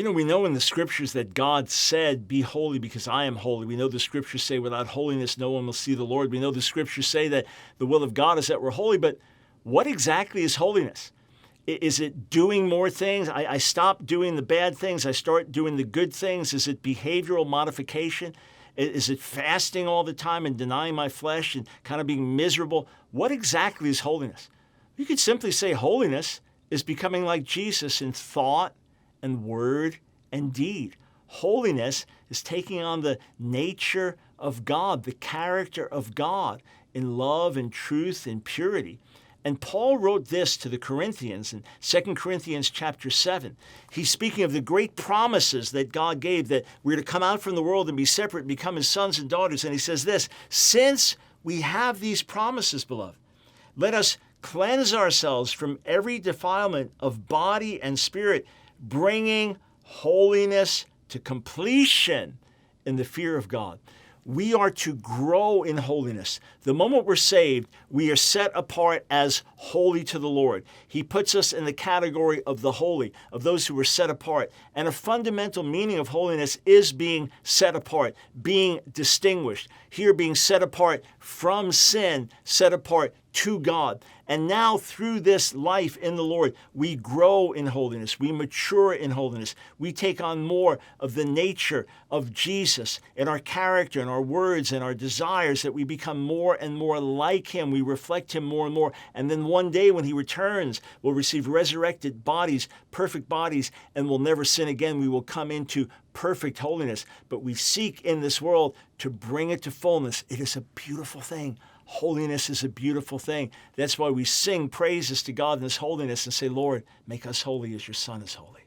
We know in the scriptures that God said, be holy because I am holy. We know the scriptures say without holiness, no one will see the Lord. We know the scriptures say that the will of God is that we're holy, but what exactly is holiness? Is it doing more things? I stop doing the bad things. I start doing the good things. Is it behavioral modification? Is it fasting all the time and denying my flesh and kind of being miserable? What exactly is holiness? You could simply say holiness is becoming like Jesus in thought and word and deed. Holiness is taking on the nature of God, the character of God in love and truth and purity. And Paul wrote this to the Corinthians in 2 Corinthians chapter 7. He's speaking of the great promises that God gave, that we're to come out from the world and be separate and become his sons and daughters. And he says this, since we have these promises, beloved, let us cleanse ourselves from every defilement of body and spirit, bringing holiness to completion in the fear of God. We are to grow in holiness. The moment we're saved, we are set apart as holy to the Lord. He puts us in the category of the holy, of those who are set apart. And a fundamental meaning of holiness is being set apart, being distinguished. Here, being set apart from sin, set apart to God. And now through this life in the Lord, we grow in holiness. We mature in holiness. We take on more of the nature of Jesus in our character, in our words, and our desires, that we become more and more like him. We reflect him more and more. And then one day when he returns, we'll receive resurrected bodies, perfect bodies, and we'll never sin again. We will come into perfect holiness. But we seek in this world to bring it to fullness. It is a beautiful thing. Holiness is a beautiful thing. That's why we sing praises to God in this holiness and say, Lord, make us holy as your Son is holy.